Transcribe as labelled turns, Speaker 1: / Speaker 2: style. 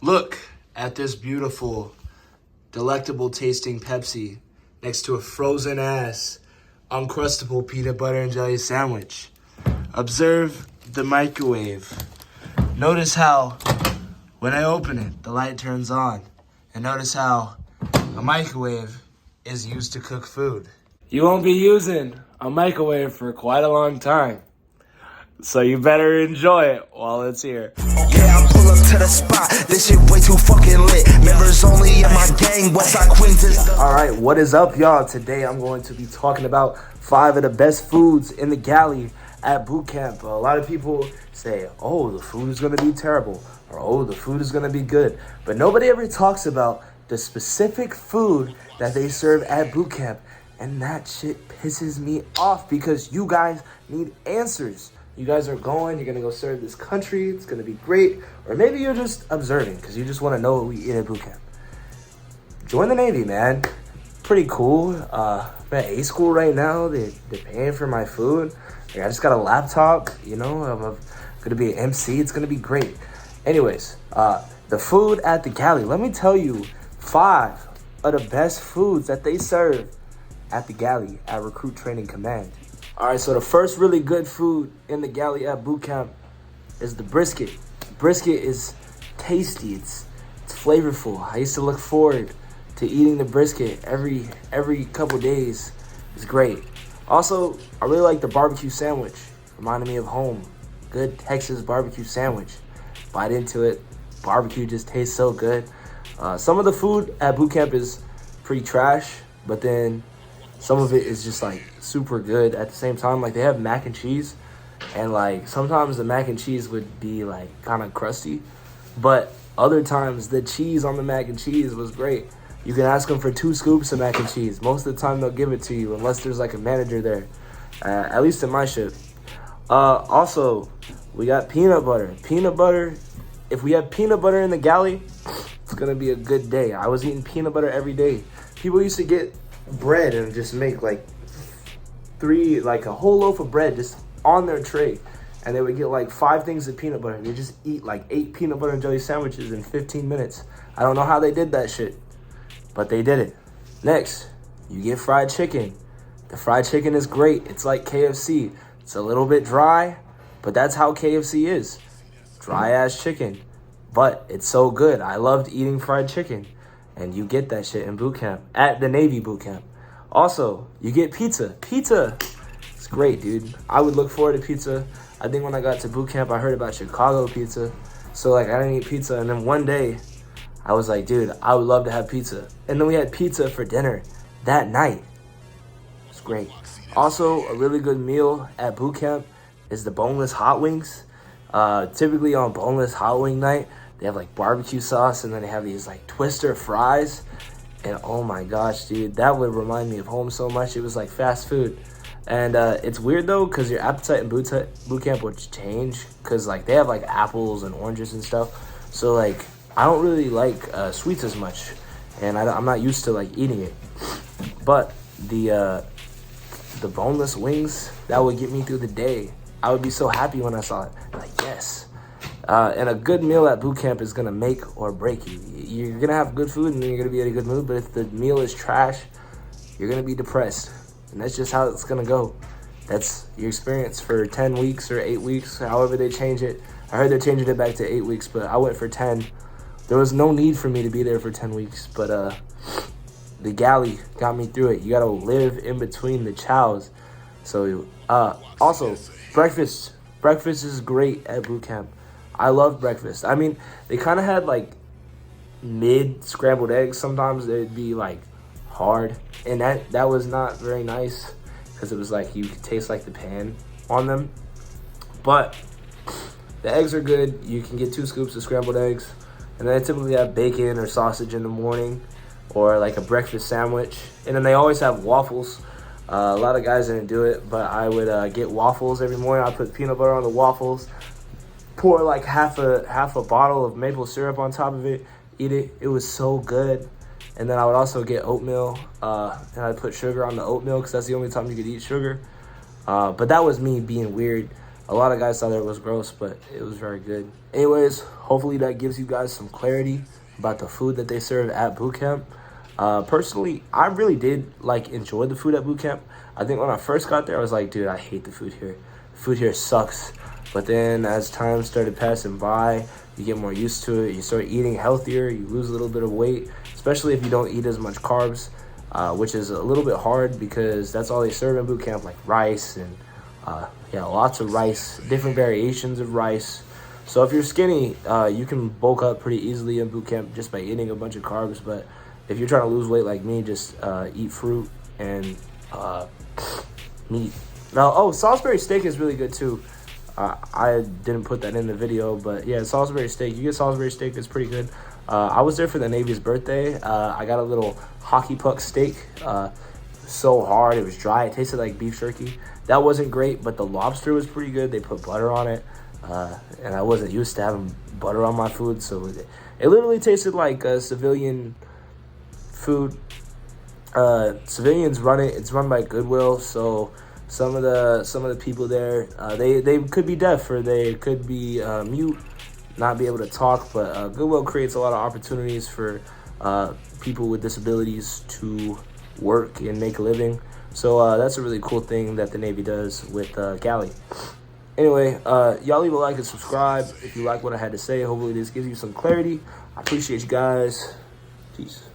Speaker 1: Look at this beautiful, delectable tasting Pepsi next to a frozen ass, uncrustable peanut butter and jelly sandwich. Observe the microwave. Notice how when I open it, the light turns on. And notice how a microwave is used to cook food. You won't be using a microwave for quite a long time. So you better enjoy it while it's here.
Speaker 2: Yeah, I pull up to the spot. This shit way too fucking lit. Members only in my gang. Westside Queens.
Speaker 1: All right, what is up, y'all? Today I'm going to be talking about 5 of the best foods in the galley at Bootcamp. A lot of people say, oh, the food is going to be terrible, or oh, the food is going to be good. But nobody ever talks about the specific food that they serve at Bootcamp. And that shit pisses me off because you guys need answers. You guys are going, you're going to go serve this country. It's going to be great. Or maybe you're just observing because you just want to know what we eat at Bootcamp. Join the Navy, man. Pretty cool. I'm at A school right now. They're paying for my food. Like, I just got a laptop, you know. I'm going to be an MC. It's going to be great. Anyways, the food at the galley. Let me tell you 5 of the best foods that they serve at the galley at Recruit Training Command. All right, so the first really good food in the galley at Bootcamp is the brisket. Brisket is tasty. It's flavorful. I used to look forward to eating the brisket every couple days. It's great. Also, I really like the barbecue sandwich. Reminded me of home. Good Texas barbecue sandwich. Bite into it. Barbecue just tastes so good. Some of the food at Bootcamp is pretty trash, but then some of it is just like super good at the same time. Like, they have mac and cheese, and like sometimes the mac and cheese would be like kind of crusty, but other times the cheese on the mac and cheese was great. You can ask them for 2 scoops of mac and cheese. Most of the time they'll give it to you unless there's like a manager there, at least in my ship. Also, we got peanut butter. Peanut butter, if we have peanut butter in the galley, it's gonna be a good day. I was eating peanut butter every day. People used to get bread and just make like a whole loaf of bread just on their tray, and they would get like 5 things of peanut butter. They just eat like 8 peanut butter and jelly sandwiches in 15 minutes. I don't know how they did that shit, but they did it. Next, you get fried chicken. The fried chicken is great. It's like KFC. It's a little bit dry, but that's how KFC is. Dry ass chicken, but it's so good. I loved eating fried chicken. And you get that shit in Bootcamp, at the Navy Bootcamp. Also, you get pizza. Pizza, it's great, dude. I would look forward to pizza. I think when I got to Bootcamp, I heard about Chicago pizza. So, like, I didn't eat pizza. And then one day, I was like, dude, I would love to have pizza. And then we had pizza for dinner that night. It's great. Also, a really good meal at Bootcamp is the boneless hot wings. Typically on boneless hot wing night, they have like barbecue sauce, and then they have these like twister fries. And oh my gosh, dude, that would remind me of home so much. It was like fast food. And it's weird though, because your appetite in Bootcamp would change, because like they have like apples and oranges and stuff. So like I don't really like sweets as much, and I'm not used to like eating it. But the boneless wings, that would get me through the day. I would be so happy when I saw it. Like, yes. And a good meal at Bootcamp is going to make or break you. You're going to have good food, and then you're going to be in a good mood. But if the meal is trash, you're going to be depressed. And that's just how it's going to go. That's your experience for 10 weeks or 8 weeks, however they change it. I heard they're changing it back to 8 weeks, but I went for 10. There was no need for me to be there for 10 weeks. But the galley got me through it. You got to live in between the chows. So also, breakfast. Breakfast is great at Bootcamp. I love breakfast. I mean, they kind of had like mid scrambled eggs. Sometimes they'd be like hard, and that was not very nice because it was like you could taste like the pan on them. But the eggs are good. You can get 2 scoops of scrambled eggs, and then they typically have bacon or sausage in the morning, or like a breakfast sandwich. And then they always have waffles. A lot of guys didn't do it, but I would get waffles every morning. I put peanut butter on the waffles, pour like half a bottle of maple syrup on top of it, eat it. It was so good. And then I would also get oatmeal, and I'd put sugar on the oatmeal because that's the only time you could eat sugar. But that was me being weird. A lot of guys thought it was gross, but it was very good. Anyways, hopefully that gives you guys some clarity about the food that they serve at boot camp. Personally, I really did enjoy the food at boot camp. I think when I first got there, I was like, dude, I hate the food here. The food here sucks. But then as time started passing by, you get more used to it. You start eating healthier. You lose a little bit of weight, especially if you don't eat as much carbs, which is a little bit hard because that's all they serve in boot camp, like rice and lots of rice, different variations of rice. So if you're skinny, you can bulk up pretty easily in boot camp just by eating a bunch of carbs. But if you're trying to lose weight like me, just eat fruit and meat. Now, Salisbury steak is really good too. I didn't put that in the video, but yeah, Salisbury steak. You get Salisbury steak, it's pretty good. I was there for the Navy's birthday. I got a little hockey puck steak. So hard, it was dry. It tasted like beef jerky. That wasn't great, but the lobster was pretty good. They put butter on it, and I wasn't used to having butter on my food, so it literally tasted like civilian food. Civilians run it. It's run by Goodwill, so some of the people there, they could be deaf or they could be mute, not be able to talk. But Goodwill creates a lot of opportunities for people with disabilities to work and make a living. So that's a really cool thing that the Navy does with Galley. Anyway, y'all leave a like and subscribe if you like what I had to say. Hopefully this gives you some clarity. I appreciate you guys. Peace.